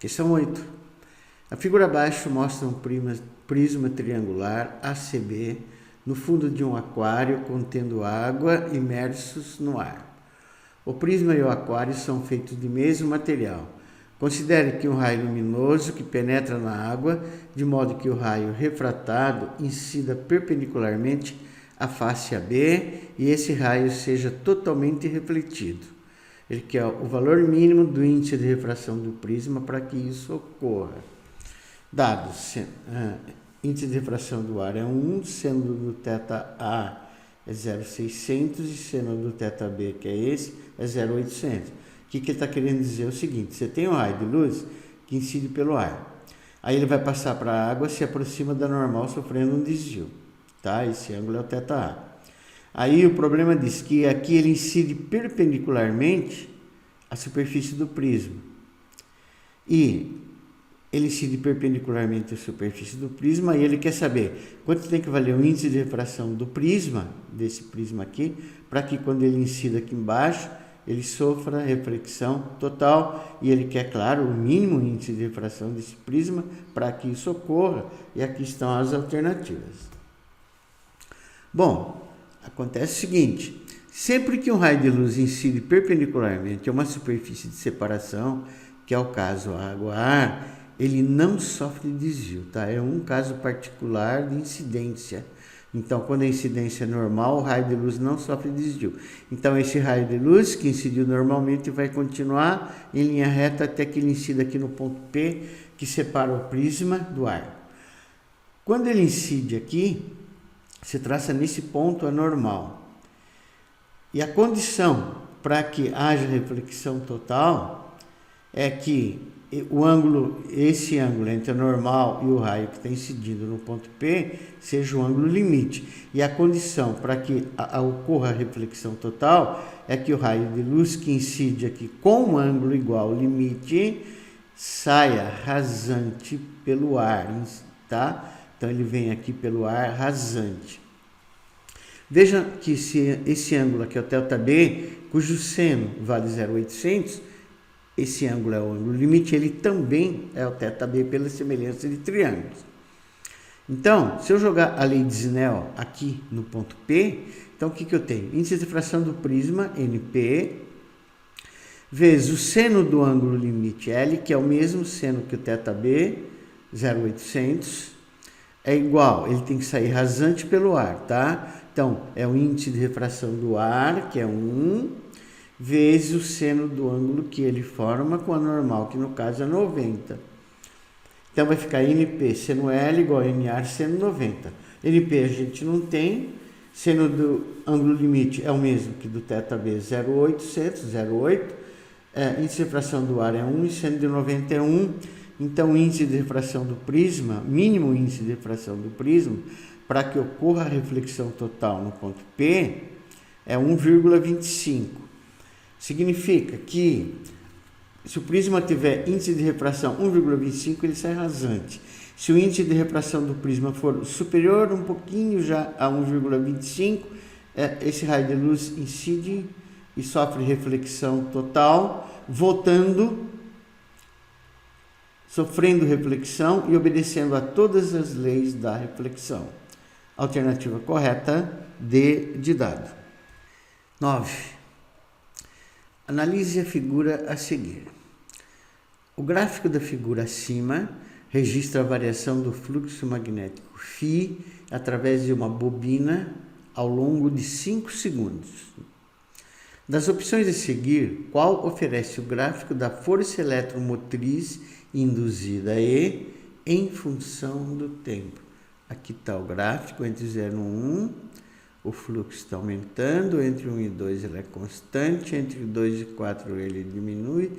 Questão 8. A figura abaixo mostra um prisma triangular ACB no fundo de um aquário contendo água imersos no ar. O prisma e o aquário são feitos do mesmo material. Considere que um raio luminoso que penetra na água, de modo que o raio refratado incida perpendicularmente à face AB e esse raio seja totalmente refletido. Ele quer o valor mínimo do índice de refração do prisma para que isso ocorra. Dados: índice de refração do ar é 1, seno do θA é 0,600 e seno do θB, que é esse, é 0,800. O que ele está querendo dizer é o seguinte: você tem um raio de luz que incide pelo ar. Aí ele vai passar para a água, se aproxima da normal, sofrendo um desvio. Tá? Esse ângulo é o θA. Aí o problema diz que aqui ele incide perpendicularmente à superfície do prisma. E ele incide perpendicularmente à superfície do prisma e ele quer saber quanto tem que valer o índice de refração do prisma, desse prisma aqui, para que quando ele incida aqui embaixo, ele sofra reflexão total e ele quer, claro, o mínimo índice de refração desse prisma para que isso ocorra. E aqui estão as alternativas. Bom, acontece o seguinte: sempre que um raio de luz incide perpendicularmente a uma superfície de separação, que é o caso água-ar, ele não sofre desvio, tá? É um caso particular de incidência. Então, quando a incidência é normal, o raio de luz não sofre desvio. Então, esse raio de luz que incidiu normalmente vai continuar em linha reta até que ele incida aqui no ponto P, que separa o prisma do ar. Quando ele incide aqui, se traça nesse ponto a normal. E a condição para que haja reflexão total é que esse ângulo entre a normal e o raio que está incidindo no ponto P seja o ângulo limite. E a condição para que ocorra a reflexão total é que o raio de luz que incide aqui com um ângulo igual ao limite saia rasante pelo ar, tá? Então ele vem aqui pelo ar rasante. Veja que esse ângulo aqui é o θB, cujo seno vale 0,800, esse ângulo é o ângulo limite, ele também é o θB pela semelhança de triângulos. Então, se eu jogar a lei de Snell aqui no ponto P, então o que eu tenho? Índice de refração do prisma, NP, vezes o seno do ângulo limite L, que é o mesmo seno que o θB, 0,800, é igual, ele tem que sair rasante pelo ar, tá? Então, é o índice de refração do ar, que é 1, vezes o seno do ângulo que ele forma com a normal, que no caso é 90. Então, vai ficar NP seno L igual a NR seno 90. NP a gente não tem, seno do ângulo limite é o mesmo que do θB, 0,800, 0,8. Índice de refração do ar é 1 e seno de 90 é 1. Então, o índice de refração do prisma, mínimo índice de refração do prisma, para que ocorra a reflexão total no ponto P, é 1,25. Significa que, se o prisma tiver índice de refração 1,25, ele sai rasante. Se o índice de refração do prisma for superior um pouquinho já a 1,25, esse raio de luz incide e sofre reflexão total, sofrendo reflexão e obedecendo a todas as leis da reflexão. Alternativa correta, D de dado. 9. Analise a figura a seguir. O gráfico da figura acima registra a variação do fluxo magnético φ através de uma bobina ao longo de 5 segundos. Das opções a seguir, qual oferece o gráfico da força eletromotriz induzida em função do tempo? Aqui está o gráfico entre 0 e 1, o fluxo está aumentando, entre 1 e 2 ele é constante, entre 2 e 4 ele diminui,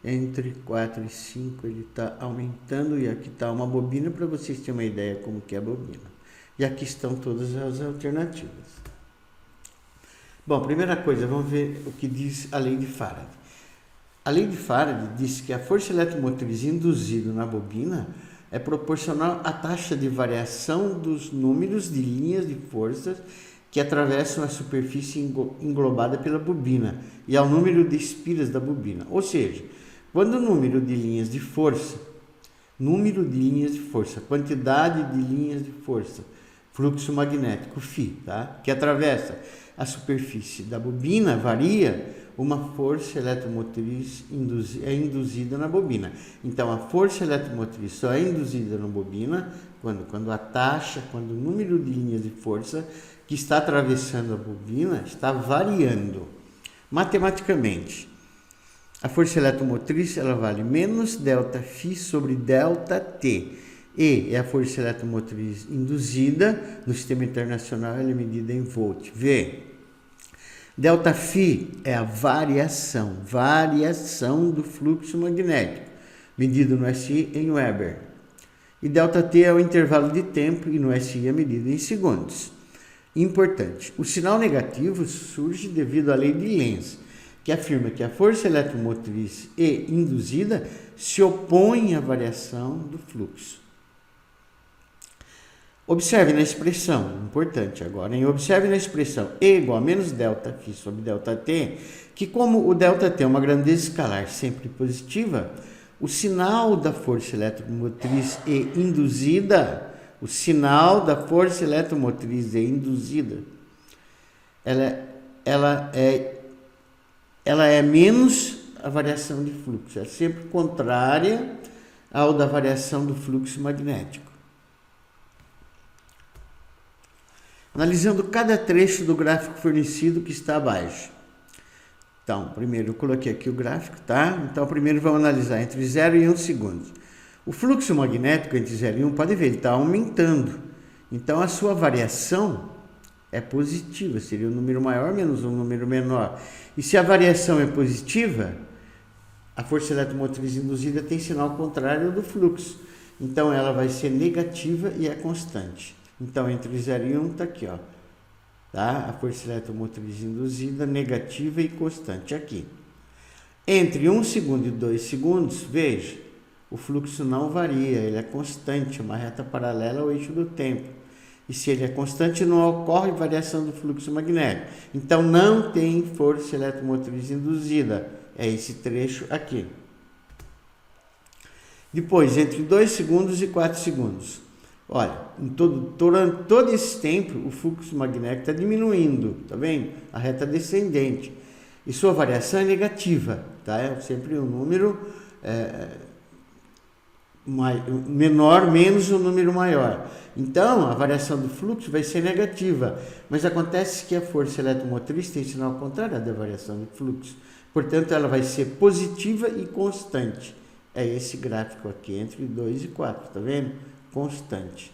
entre 4 e 5 ele está aumentando, e aqui está uma bobina para vocês terem uma ideia como que é a bobina. E aqui estão todas as alternativas. Bom, primeira coisa, vamos ver o que diz a lei de Faraday. A lei de Faraday diz que a força eletromotriz induzida na bobina é proporcional à taxa de variação dos números de linhas de forças que atravessam a superfície englobada pela bobina e ao número de espiras da bobina. Ou seja, Quando o número de linhas de força, quantidade de linhas de força, fluxo magnético φ, tá? Que atravessa a superfície da bobina varia, uma força eletromotriz é induzida na bobina. Então, a força eletromotriz só é induzida na bobina quando o número de linhas de força que está atravessando a bobina está variando. Matematicamente, a força eletromotriz ela vale menos ΔΦ sobre ΔT. E é a força eletromotriz induzida no sistema internacional, ela é medida em volt. V. ΔΦ é a variação do fluxo magnético, medido no SI em Weber. E ΔT é o intervalo de tempo e no SI é medida em segundos. Importante, o sinal negativo surge devido à lei de Lenz, que afirma que a força eletromotriz E induzida se opõe à variação do fluxo. Observe na expressão, importante agora, observe na expressão E igual a menos ΔΦ sobre ΔT, que como o ΔT é uma grandeza escalar sempre positiva, o sinal da força eletromotriz E induzida, ela é menos a variação de fluxo, é sempre contrária ao da variação do fluxo magnético. Analisando cada trecho do gráfico fornecido que está abaixo. Então, primeiro eu coloquei aqui o gráfico, tá? Então, primeiro vamos analisar entre 0 e 1 segundo. O fluxo magnético entre 0 e 1, pode ver, ele está aumentando. Então, a sua variação é positiva, seria um número maior menos um número menor. E se a variação é positiva, a força eletromotriz induzida tem sinal contrário do fluxo. Então, ela vai ser negativa e é constante. Então, entre 0 e 1 está aqui, ó, tá? A força eletromotriz induzida, negativa e constante aqui. Entre 1 segundo e 2 segundos, veja, o fluxo não varia, ele é constante, uma reta paralela ao eixo do tempo. E se ele é constante, não ocorre variação do fluxo magnético. Então, não tem força eletromotriz induzida. É esse trecho aqui. Depois, entre 2 segundos e 4 segundos. Olha, durante todo esse tempo, o fluxo magnético está diminuindo, tá vendo? A reta descendente. E sua variação é negativa, tá? É sempre um número menor menos um número maior. Então, a variação do fluxo vai ser negativa. Mas acontece que a força eletromotriz tem sinal contrário da variação do fluxo. Portanto, ela vai ser positiva e constante. É esse gráfico aqui, entre 2 e 4, tá vendo? Constante.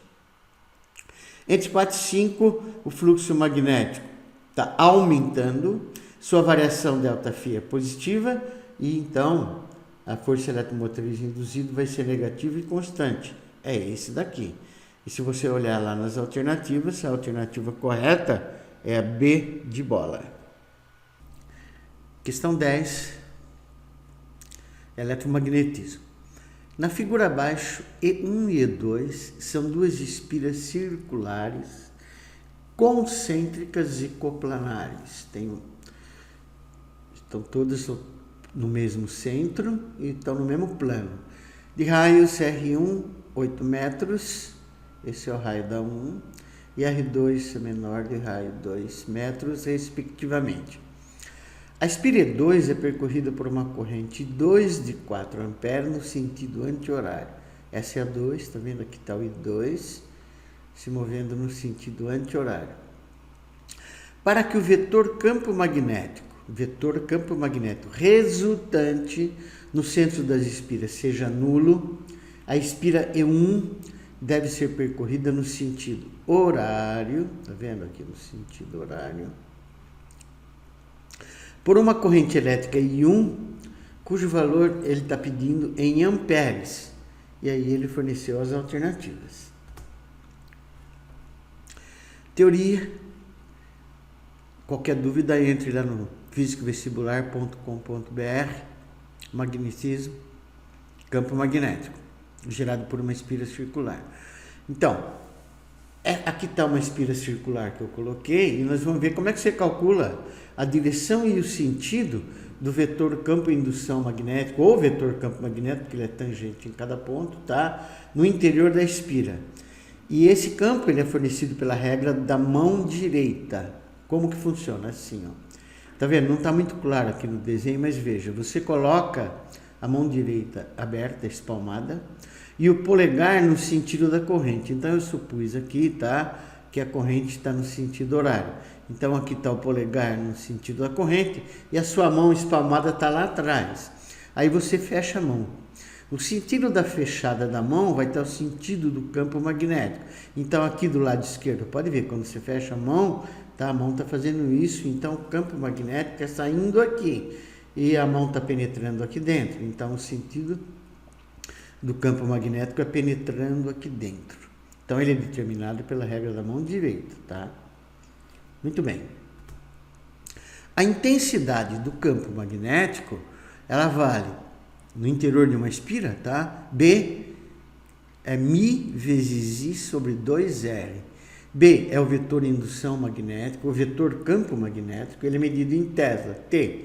Entre 4 e 5, o fluxo magnético está aumentando, sua variação ΔΦ é positiva e então a força eletromotriz induzida vai ser negativa e constante. É esse daqui. E se você olhar lá nas alternativas, a alternativa correta é a B de bola. Questão 10. Eletromagnetismo. Na figura abaixo, E1 e E2 são duas espiras circulares, concêntricas e coplanares. Estão todas no mesmo centro e estão no mesmo plano. De raios R1, 8 metros, esse é o raio da 1, e R2 é menor de raio 2 metros, respectivamente. A espira E2 é percorrida por uma corrente 2 de 4 amperes no sentido anti-horário. Essa é a 2, está vendo? Aqui está o I2 se movendo no sentido anti-horário. Para que o vetor campo magnético resultante no centro das espiras seja nulo, a espira E1 deve ser percorrida no sentido horário, está vendo aqui no sentido horário, por uma corrente elétrica I1, cujo valor ele está pedindo em amperes. E aí ele forneceu as alternativas. Teoria. Qualquer dúvida, entre lá no fisicovestibular.com.br. Magnetismo, campo magnético, gerado por uma espira circular. Então, aqui está uma espira circular que eu coloquei e nós vamos ver como é que você calcula a direção e o sentido do vetor campo-indução magnético, ou vetor campo magnético, que ele é tangente em cada ponto, tá? No interior da espira. E esse campo ele é fornecido pela regra da mão direita. Como que funciona? Assim, ó. Tá vendo? Não está muito claro aqui no desenho, mas veja, você coloca a mão direita aberta, espalmada, e o polegar no sentido da corrente. Então eu supus aqui, tá, que a corrente está no sentido horário. Então aqui está o polegar no sentido da corrente e a sua mão espalmada está lá atrás. Aí você fecha a mão. O sentido da fechada da mão vai estar o sentido do campo magnético. Então aqui do lado esquerdo, pode ver, quando você fecha a mão, tá, a mão está fazendo isso, então o campo magnético está saindo aqui e a mão está penetrando aqui dentro. Então o sentido do campo magnético é penetrando aqui dentro. Então ele é determinado pela regra da mão direita, tá? Muito bem. A intensidade do campo magnético, ela vale no interior de uma espira, tá? B é μ vezes I sobre 2R. B é o vetor indução magnética, o vetor campo magnético, ele é medido em Tesla, T,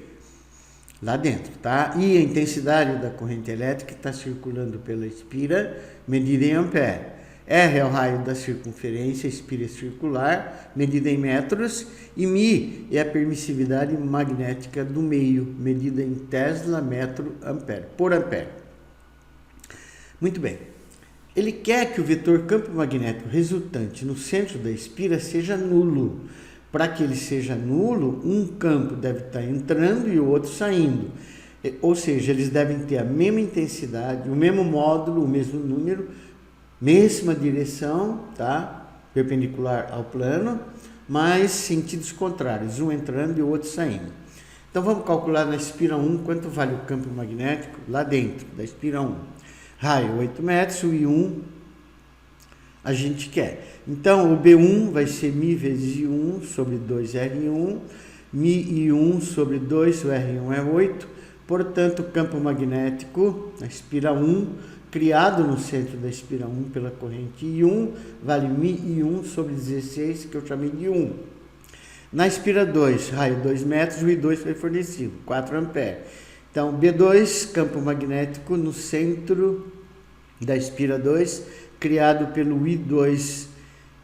lá dentro, tá? E a intensidade da corrente elétrica que está circulando pela espira, medida em ampere. R é o raio da circunferência, espira circular, medida em metros, e μ é a permissividade magnética do meio, medida em Tesla, metro, ampere, por ampere. Muito bem. Ele quer que o vetor campo magnético resultante no centro da espira seja nulo. Para que ele seja nulo, um campo deve estar entrando e o outro saindo. Ou seja, eles devem ter a mesma intensidade, o mesmo módulo, o mesmo número, mesma direção, tá? Perpendicular ao plano, mas sentidos contrários, um entrando e o outro saindo. Então vamos calcular na espira 1 quanto vale o campo magnético lá dentro da espira 1. Raio 8 metros, o I1 a gente quer. Então o B1 vai ser μ vezes I1 sobre 2R1, μI1 sobre 2, o R1 é 8, portanto o campo magnético na espira 1 criado no centro da espira 1 pela corrente I1, vale μI1 sobre 16, que eu chamei de 1. Na espira 2, raio 2 metros, o I2 foi fornecido, 4 amperes. Então, B2, campo magnético no centro da espira 2, criado pelo I2,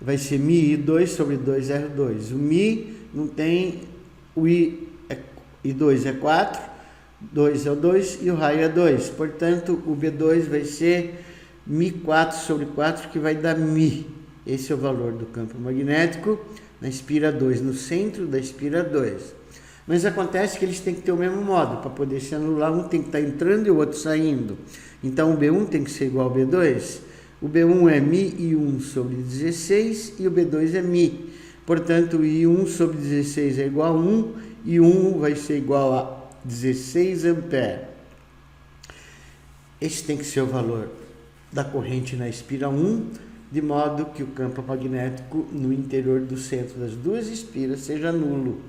vai ser μI2 sobre 2R2. O μ não tem, o I2 é 4, 2 é o 2 e o raio é 2. Portanto, o B2 vai ser μ4 sobre 4, que vai dar μ. Esse é o valor do campo magnético na espira 2, no centro da espira 2. Mas acontece que eles têm que ter o mesmo modo. Para poder se anular, um tem que estar entrando e o outro saindo. Então, o B1 tem que ser igual ao B2. O B1 é μI1 sobre 16 e o B2 é μ. Portanto, o I1 sobre 16 é igual a 1 e 1 vai ser igual a 16 amperes. Esse tem que ser o valor da corrente na espira 1, de modo que o campo magnético no interior do centro das duas espiras seja nulo.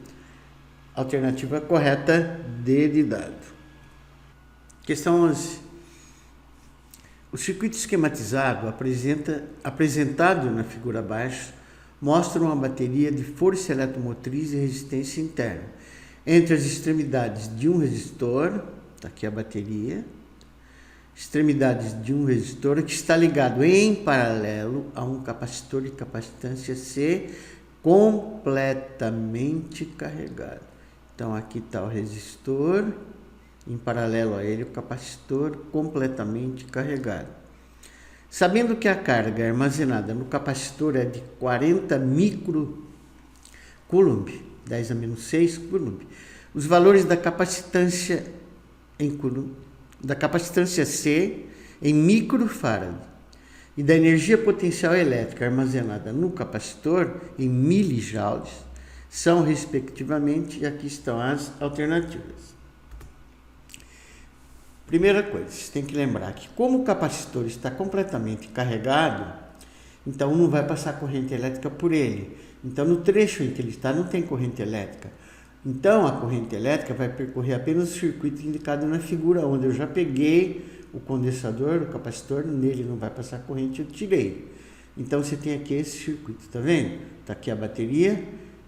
Alternativa correta, D de dado. Questão 11. O circuito esquematizado apresentado na figura abaixo mostra uma bateria de força eletromotriz e resistência interna. Entre as extremidades de um resistor, está aqui a bateria, extremidades de um resistor que está ligado em paralelo a um capacitor de capacitância C completamente carregado. Então aqui está o resistor, em paralelo a ele o capacitor completamente carregado. Sabendo que a carga armazenada no capacitor é de 40 microcoulomb, 10 a menos 6 coulomb, os valores da capacitância C em microfarad e da energia potencial elétrica armazenada no capacitor em milijoules são, respectivamente, e aqui estão as alternativas. Primeira coisa, você tem que lembrar que como o capacitor está completamente carregado, então não vai passar corrente elétrica por ele. Então no trecho em que ele está não tem corrente elétrica. Então a corrente elétrica vai percorrer apenas o circuito indicado na figura, onde eu já peguei o condensador, o capacitor, nele não vai passar corrente, eu tirei. Então você tem aqui esse circuito, tá vendo? Está aqui a bateria,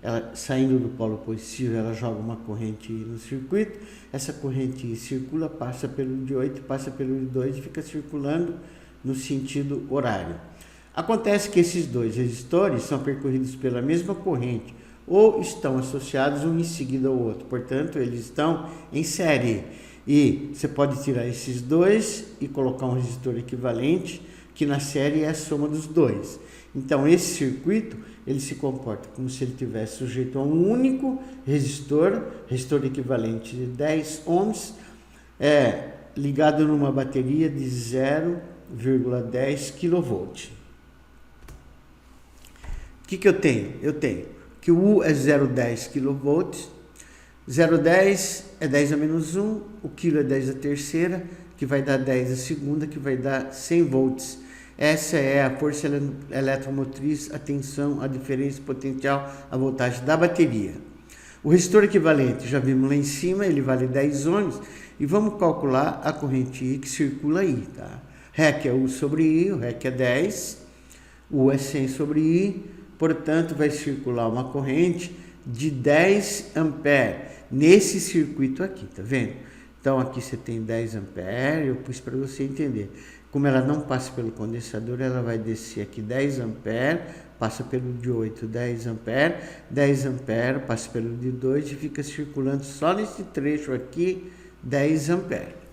ela, saindo do polo positivo, ela joga uma corrente I no circuito, essa corrente I circula, passa pelo de 8, passa pelo de 2 e fica circulando no sentido horário. Acontece que esses dois resistores são percorridos pela mesma corrente ou estão associados um em seguida ao outro, portanto, eles estão em série. E você pode tirar esses dois e colocar um resistor equivalente, que na série é a soma dos dois. Então, esse circuito, ele se comporta como se ele tivesse sujeito a um único resistor equivalente de 10 ohms, ligado numa bateria de 0,10 kV. O que eu tenho? Eu tenho que o U é 0,10 kV, 0,10 é 10 a menos 1, o quilo é 10 a terceira, que vai dar 10 a segunda, que vai dar 100 volts. Essa é a força eletromotriz, a tensão, a diferença potencial, a voltagem da bateria. O resistor equivalente, já vimos lá em cima, ele vale 10 ohms, e vamos calcular a corrente I que circula aí, tá? REC é U sobre I, o REC é 10, U é 100 sobre I, portanto, vai circular uma corrente de 10 amperes nesse circuito aqui, tá vendo? Então, aqui você tem 10 amperes, eu pus para você entender. Como ela não passa pelo condensador, ela vai descer aqui 10 amperes, passa pelo de 8, 10 amperes, passa pelo de 2 e fica circulando só nesse trecho aqui, 10 amperes.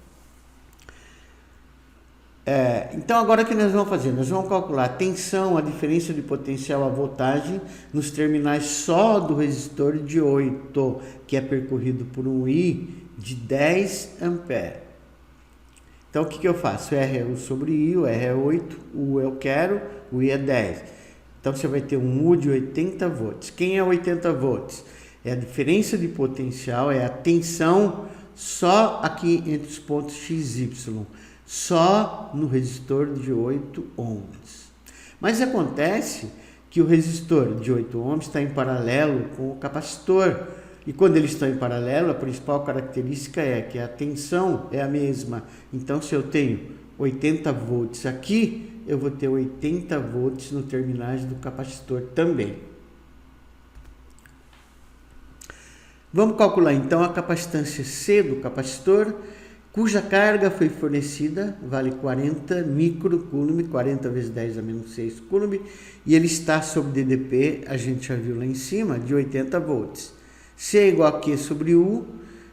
Então, agora o que nós vamos fazer? Nós vamos calcular a tensão, a diferença de potencial, a voltagem nos terminais só do resistor de 8, que é percorrido por um I de 10 amperes. Então, o que eu faço? R é U sobre I, o R é 8, o U eu quero, o I é 10. Então, você vai ter um U de 80 volts. Quem é 80 volts? É a diferença de potencial, é a tensão só aqui entre os pontos X e Y. Só no resistor de 8 ohms. Mas acontece que o resistor de 8 ohms está em paralelo com o capacitor. E quando eles estão em paralelo, a principal característica é que a tensão é a mesma. Então, se eu tenho 80 volts aqui, eu vou ter 80 volts no terminais do capacitor também. Vamos calcular então a capacitância C do capacitor, cuja carga foi fornecida, vale 40 microcoulomb, 40 vezes 10 a menos 6 coulomb, e ele está sob DDP, a gente já viu lá em cima, de 80 volts. C é igual a Q sobre U,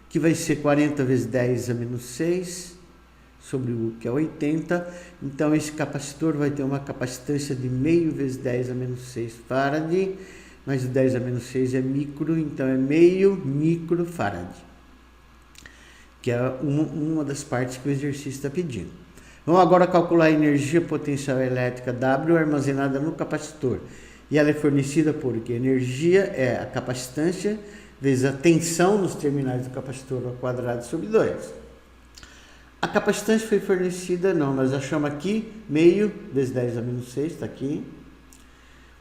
que vai ser 40 vezes 10 a menos 6, sobre U, que é 80. Então, esse capacitor vai ter uma capacitância de meio vezes 10 a menos 6 farad, mas o 10 a menos 6 é micro, então é meio microfarad, que é uma das partes que o exercício está pedindo. Vamos agora calcular a energia potencial elétrica W armazenada no capacitor. E ela é fornecida por que? Energia é a capacitância vezes a tensão nos terminais do capacitor ao quadrado sobre 2. A capacitância foi fornecida, nós achamos aqui, meio vezes 10 a menos 6, está aqui.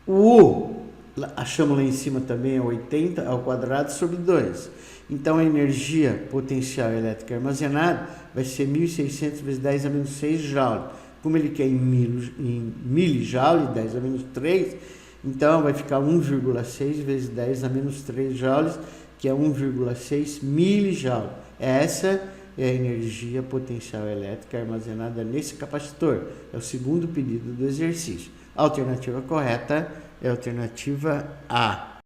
O U, achamos lá em cima também, é 80 ao quadrado sobre 2. Então, a energia potencial elétrica armazenada vai ser 1.600 vezes 10 a menos 6 joule. Como ele quer em milijoule, 10 a menos 3, então vai ficar 1,6 vezes 10 a menos 3 joules, que é 1,6 milijoule. Essa é a energia potencial elétrica armazenada nesse capacitor. É o segundo pedido do exercício. A alternativa correta é a alternativa A.